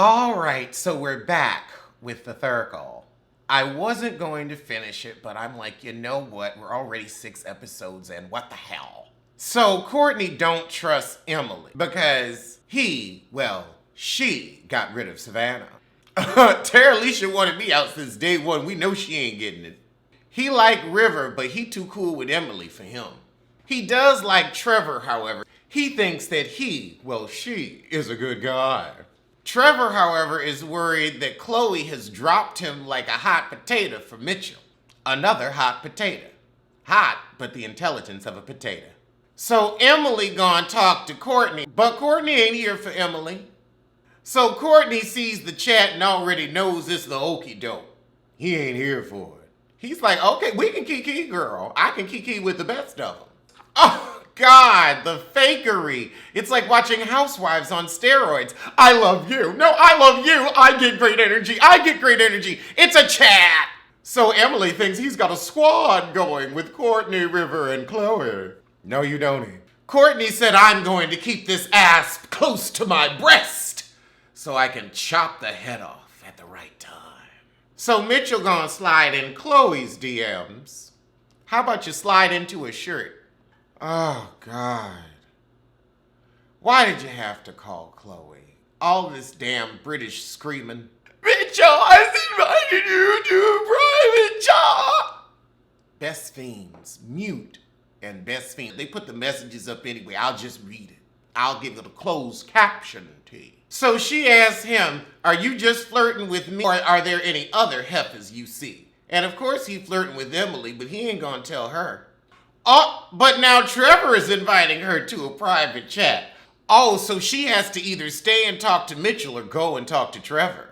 All right, so we're back with the Thurkle. I wasn't going to finish it, but I'm like, you know what? We're already 6 episodes in. What the hell? So Courtney don't trust Emily because she got rid of Savannah. Tara Alicia wanted me out since day one. We know she ain't getting it. He liked River, but he too cool with Emily for him. He does like Trevor, however. He thinks that she is a good guy. Trevor, however, is worried that Chloe has dropped him like a hot potato for Mitchell. Another hot potato. Hot, but the intelligence of a potato. So Emily gonna talk to Courtney, but Courtney ain't here for Emily. So Courtney sees the chat and already knows it's the okie doke. He ain't here for it. He's like, okay, we can kiki, girl. I can kiki with the best of them. Oh, God, the fakery. It's like watching Housewives on steroids. I love you. No, I love you. I get great energy. I get great energy. It's a chat. So Emily thinks he's got a squad going with Courtney, River, and Chloe. No, you don't. Courtney said, I'm going to keep this ass close to my breast so I can chop the head off at the right time. So Mitchell gonna slide in Chloe's DMs. How about you slide into a shirt? Oh, God. Why did you have to call Chloe? All this damn British screaming. Mitchell, I invited you to a private chat. Best fiends, mute, and best fiend. They put the messages up anyway. I'll just read it. I'll give it a closed caption to you. So she asks him, are you just flirting with me, or are there any other heifers you see? And of course he's flirting with Emily, but he ain't gonna tell her. Oh, but now Trevor is inviting her to a private chat. Oh, so she has to either stay and talk to Mitchell or go and talk to Trevor.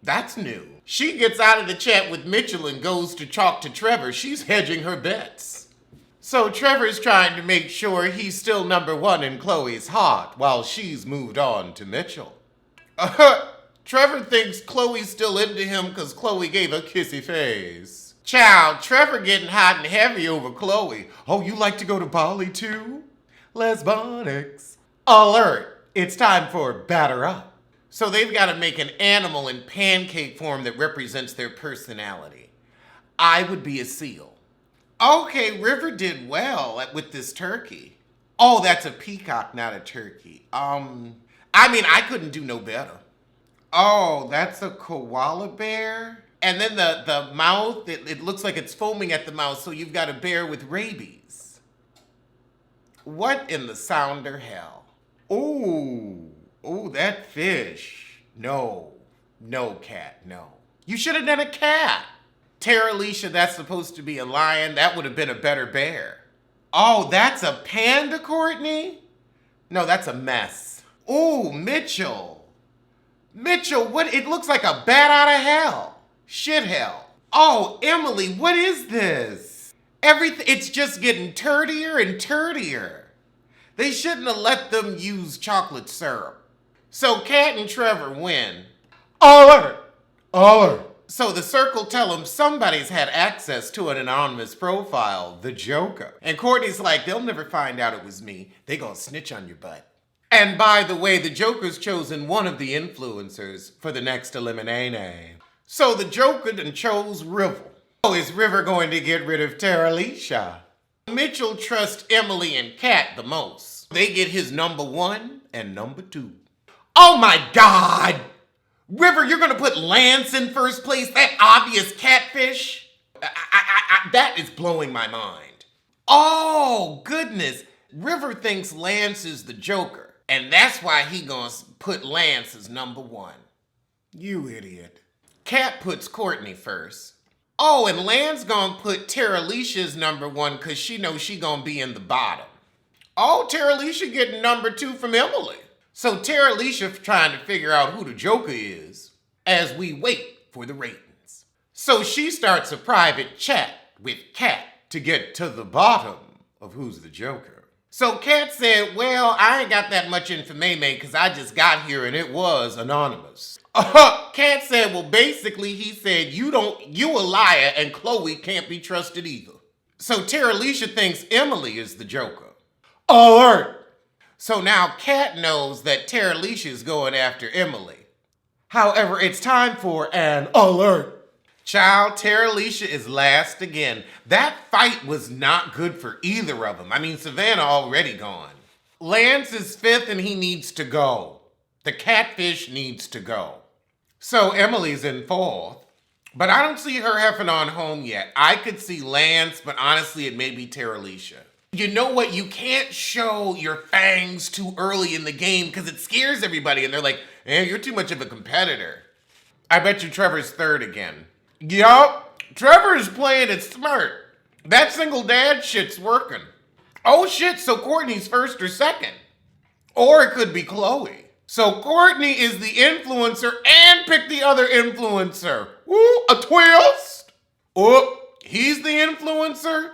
That's new. She gets out of the chat with Mitchell and goes to talk to Trevor. She's hedging her bets. So Trevor's trying to make sure he's still number one in Chloe's heart while she's moved on to Mitchell. Trevor thinks Chloe's still into him because Chloe gave a kissy face. Child, Trevor getting hot and heavy over Chloe. Oh, you like to go to Bali too? Lesbonics. Alert! It's time for batter up. So they've got to make an animal in pancake form that represents their personality. I would be a seal. Okay, River did well with this turkey. Oh, that's a peacock, not a turkey. I couldn't do no better. Oh, that's a koala bear? And then the mouth, it looks like it's foaming at the mouth, so you've got a bear with rabies. What in the sounder hell? Oh, that fish. No, cat, no. You should have done a cat. Tara Alicia, that's supposed to be a lion. That would have been a better bear. Oh, that's a panda, Courtney? No, that's a mess. Oh, Mitchell. Mitchell, what? It looks like a bat out of hell. Shit hell. Oh, Emily, what is this? It's just getting turdier and turdier. They shouldn't have let them use chocolate syrup. So Kat and Trevor win. Alert! So the circle tell them somebody's had access to an anonymous profile, the Joker. And Courtney's like, they'll never find out it was me. They gonna snitch on your butt. And by the way, the Joker's chosen one of the influencers for the next elimination. So the Joker done chose River. Oh, is River going to get rid of Tara Alicia? Mitchell trusts Emily and Kat the most. They get his number 1 and number 2. Oh my God! River, you're gonna put Lance in first place? That obvious catfish? That is blowing my mind. Oh, goodness. River thinks Lance is the Joker, and that's why he gonna put Lance as number 1. You idiot. Kat puts Courtney first. Oh, and Lance gonna put Tara Alicia's number 1 because she knows she gonna be in the bottom. Oh, Tara Alicia getting number 2 from Emily. So Tara Alicia trying to figure out who the Joker is as we wait for the ratings. So she starts a private chat with Kat to get to the bottom of who's the Joker. So Kat said, well, I ain't got that much information because I just got here and it was anonymous. Kat said, well, basically he said, you a liar and Chloe can't be trusted either. So Tara Alicia thinks Emily is the Joker. Alert! So now Kat knows that Tara Alicia is going after Emily. However, it's time for an alert. Child, Tara Alicia is last again. That fight was not good for either of them. I mean, Savannah already gone. Lance is fifth and he needs to go. The catfish needs to go. So Emily's in fourth. But I don't see her heffing on home yet. I could see Lance, but honestly, it may be Tara Alicia. You know what? You can't show your fangs too early in the game because it scares everybody. And they're like, you're too much of a competitor. I bet you Trevor's third again. Yup, Trevor's playing it smart. That single dad shit's working. Oh shit, so Courtney's first or second. Or it could be Chloe. So Courtney is the influencer and pick the other influencer. Woo, a twist. Oh, he's the influencer.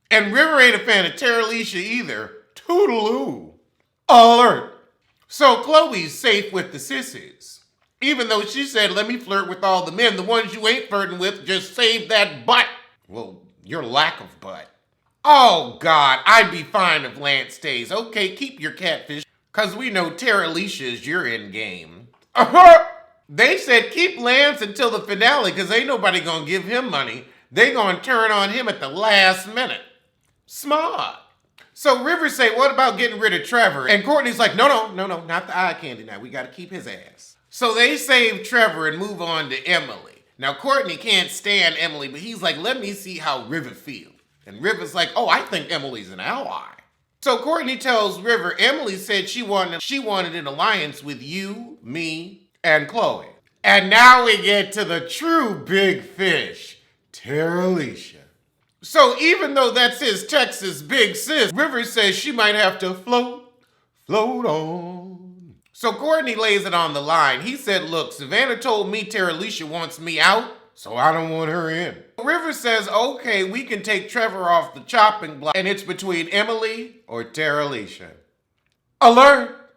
And River ain't a fan of Tara Alicia either. Toodaloo. Alert. So Chloe's safe with the sissies. Even though she said, let me flirt with all the men. The ones you ain't flirting with, just save that butt. Well, your lack of butt. Oh, God, I'd be fine if Lance stays. Okay, keep your catfish. Because we know Tara Alicia is your end game. They said keep Lance until the finale because ain't nobody going to give him money. They going to turn on him at the last minute. Smart. So River say, what about getting rid of Trevor? And Courtney's like, no, not the eye candy now. We got to keep his ass. So they save Trevor and move on to Emily. Now Courtney can't stand Emily, but he's like, let me see how River feels. And River's like, oh, I think Emily's an ally. So Courtney tells River, Emily said she wanted an alliance with you, me, and Chloe. And now we get to the true big fish, Tara Alicia. So even though that's his Texas big sis, River says she might have to float on. So Courtney lays it on the line. He said, look, Savannah told me Tara Alicia wants me out, so I don't want her in. River says, okay, we can take Trevor off the chopping block, and it's between Emily or Tara Alicia. Alert!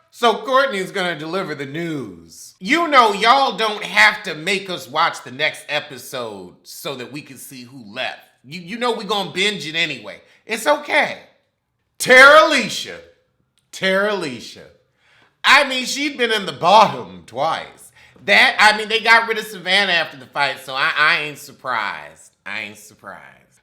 So Courtney's gonna deliver the news. You know, y'all don't have to make us watch the next episode so that we can see who left. You know we're gonna binge it anyway. It's okay. Tara Alicia. I mean, she'd been in the bottom twice. They got rid of Savannah after the fight, so I ain't surprised.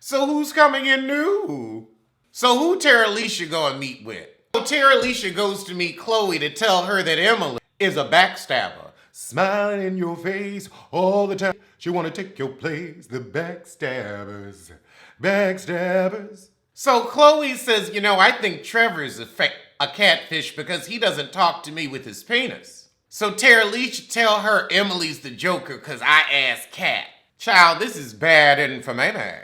So who's coming in new? So who Tara Alicia gonna meet with? So Tara Alicia goes to meet Chloe to tell her that Emily is a backstabber. Smiling in your face all the time. She wanna take your place. The backstabbers. So Chloe says, I think Trevor's a catfish because he doesn't talk to me with his penis. So Tara Alicia tell her Emily's the Joker because I asked Kat. Child, this is bad information.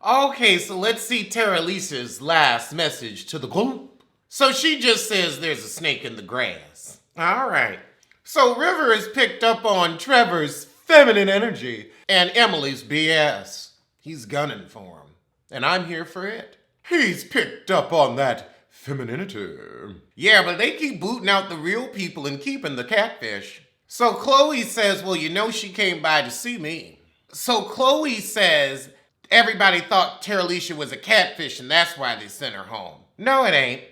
Okay, so let's see Tara Alicia's last message to the group. So she just says there's a snake in the grass. All right. So River has picked up on Trevor's feminine energy and Emily's BS. He's gunning for him. And I'm here for it. He's picked up on that femininity. Yeah, but they keep booting out the real people and keeping the catfish. So Chloe says, well, she came by to see me. So Chloe says everybody thought Tara Alicia was a catfish and that's why they sent her home. No, it ain't.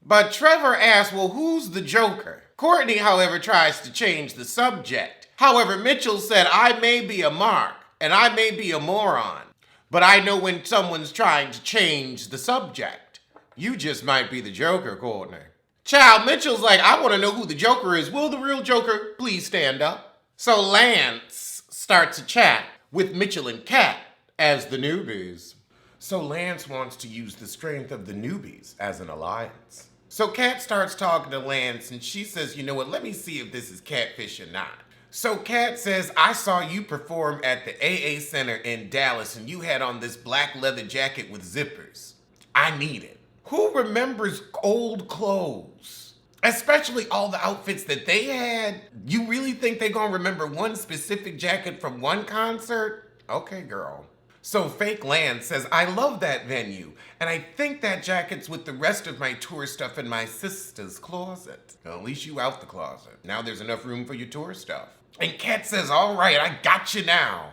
But Trevor asks, well, who's the Joker? Courtney, however, tries to change the subject. However, Mitchell said, I may be a mark and I may be a moron, but I know when someone's trying to change the subject. You just might be the Joker, Courtney. Child, Mitchell's like, I want to know who the Joker is. Will the real Joker please stand up? So Lance starts a chat with Mitchell and Kat as the newbies. So Lance wants to use the strength of the newbies as an alliance. So Kat starts talking to Lance and she says, you know what, let me see if this is catfish or not. So Kat says, I saw you perform at the AA Center in Dallas and you had on this black leather jacket with zippers. I need it. Who remembers old clothes? Especially all the outfits that they had. You really think they're gonna remember one specific jacket from one concert? Okay, girl. So fake Lance says, I love that venue, and I think that jacket's with the rest of my tour stuff in my sister's closet. Well, at least you out the closet. Now there's enough room for your tour stuff. And Kat says, all right, I got you now.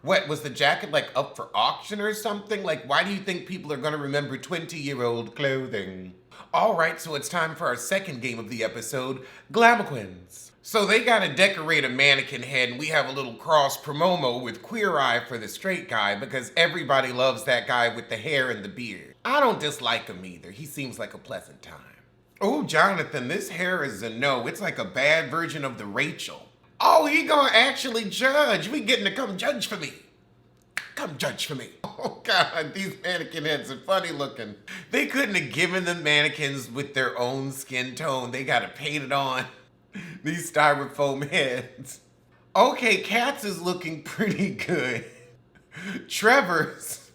What, was the jacket up for auction or something? Why do you think people are gonna remember 20-year-old clothing? All right, so it's time for our second game of the episode, Glamoquins. So they gotta decorate a mannequin head, and we have a little cross promo with Queer Eye for the straight guy because everybody loves that guy with the hair and the beard. I don't dislike him either. He seems like a pleasant time. Oh, Jonathan, this hair is a no. It's like a bad version of the Rachel. Oh, he gonna actually judge. We getting to come judge for me. Come judge for me. Oh God, these mannequin heads are funny looking. They couldn't have given the mannequins with their own skin tone. They gotta paint it on. These styrofoam heads. Okay, Kat's is looking pretty good. Trevor's.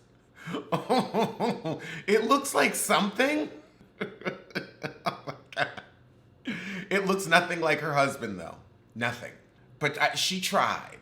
Oh, it looks like something. Oh my God. It looks nothing like her husband though. Nothing. But she tried.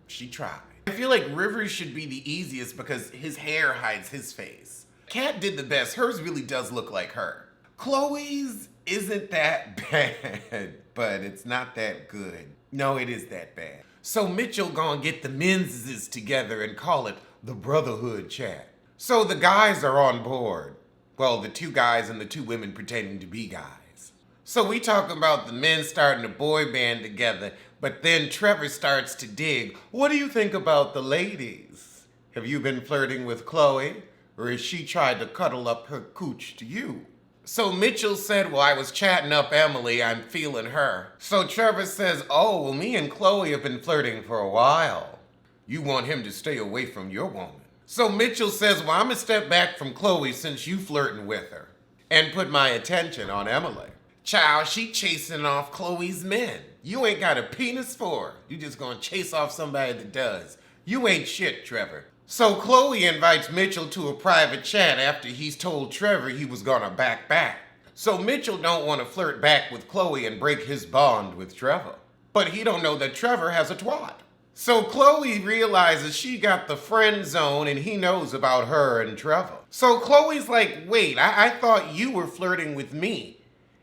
She tried. I feel like Rivers should be the easiest because his hair hides his face. Kat did the best. Hers really does look like her. Chloe's isn't that bad, but it's not that good. No, it is that bad. So Mitchell gonna get the menses together and call it the Brotherhood Chat. So the guys are on board. Well, the two guys and the two women pretending to be guys. So we talk about the men starting a boy band together, but then Trevor starts to dig. What do you think about the ladies? Have you been flirting with Chloe? Or has she tried to cuddle up her cooch to you? So Mitchell said, well, I was chatting up Emily, I'm feeling her. So Trevor says, oh, well, me and Chloe have been flirting for a while. You want him to stay away from your woman. So Mitchell says, well, I'm gonna step back from Chloe since you flirting with her and put my attention on Emily. Child, she chasing off Chloe's men. You ain't got a penis for her. You just gonna chase off somebody that does. You ain't shit, Trevor. So Chloe invites Mitchell to a private chat after he's told Trevor he was gonna back. So Mitchell don't want to flirt back with Chloe and break his bond with Trevor. But he don't know that Trevor has a twat. So Chloe realizes she got the friend zone and he knows about her and Trevor. So Chloe's like, wait, I thought you were flirting with me.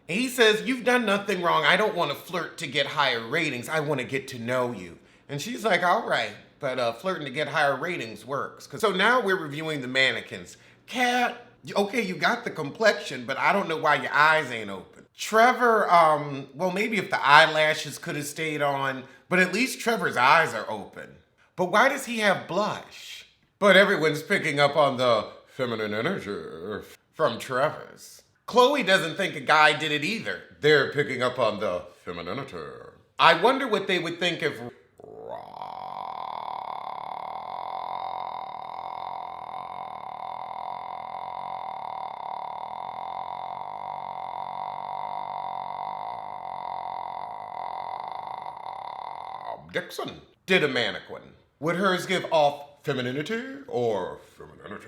And he says, you've done nothing wrong. I don't want to flirt to get higher ratings. I want to get to know you. And she's like, all right. But flirting to get higher ratings works. So now we're reviewing the mannequins. Kat, okay, you got the complexion, but I don't know why your eyes ain't open. Trevor, well, maybe if the eyelashes could have stayed on, but at least Trevor's eyes are open. But why does he have blush? But everyone's picking up on the feminine energy from Trevor's. Chloe doesn't think a guy did it either. They're picking up on the femininity. I wonder what they would think if Dixon did a mannequin. Would hers give off femininity or femininity?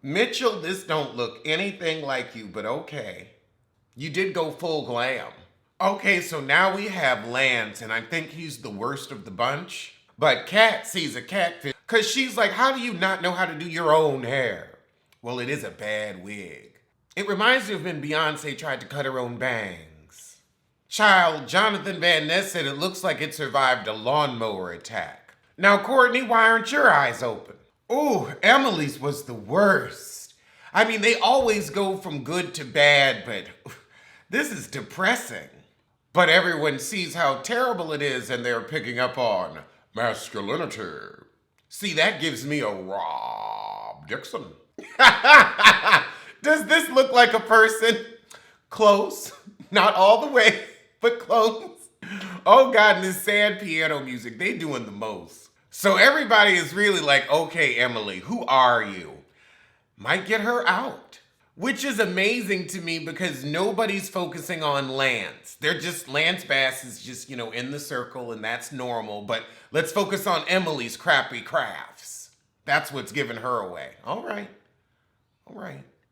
Mitchell, this don't look anything like you, but okay. You did go full glam. Okay, so now we have Lance, and I think he's the worst of the bunch. But Kat sees a catfish, because she's like, how do you not know how to do your own hair? Well, it is a bad wig. It reminds me of when Beyonce tried to cut her own bangs. Child, Jonathan Van Ness said it looks like it survived a lawnmower attack. Now, Courtney, why aren't your eyes open? Ooh, Emily's was the worst. I mean, they always go from good to bad, but this is depressing. But everyone sees how terrible it is and they're picking up on masculinity. See, that gives me a Rob Dixon. Does this look like a person? Close. Not all the way, but close. Oh God, and this sad piano music, they doing the most. So everybody is really like, okay, Emily, who are you? Might get her out. Which is amazing to me because nobody's focusing on Lance. Lance Bass is just, in the circle and that's normal. But let's focus on Emily's crappy crafts. That's what's giving her away. All right.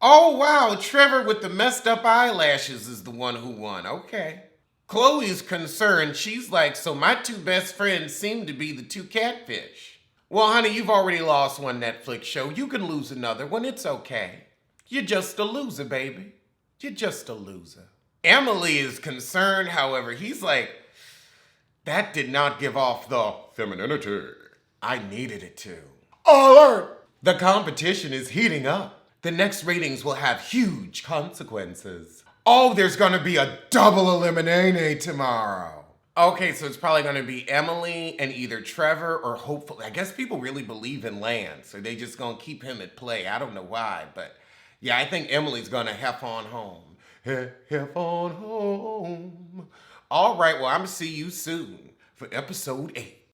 Oh, wow, Trevor with the messed up eyelashes is the one who won. Okay. Chloe's concerned. She's like, so my two best friends seem to be the two catfish. Well, honey, you've already lost one Netflix show. You can lose another one. It's okay. You're just a loser, baby. You're just a loser. Emily is concerned, however. He's like, that did not give off the femininity I needed it to. Alert! The competition is heating up. The next ratings will have huge consequences. Oh, there's gonna be a double elimination tomorrow. Okay, so it's probably going to be Emily and either Trevor or hopefully, I guess people really believe in Lance, so they just going to keep him at play. I don't know why, but yeah, I think Emily's going to hef on home. Hef on home. All right, well, I'm going to see you soon for episode 8.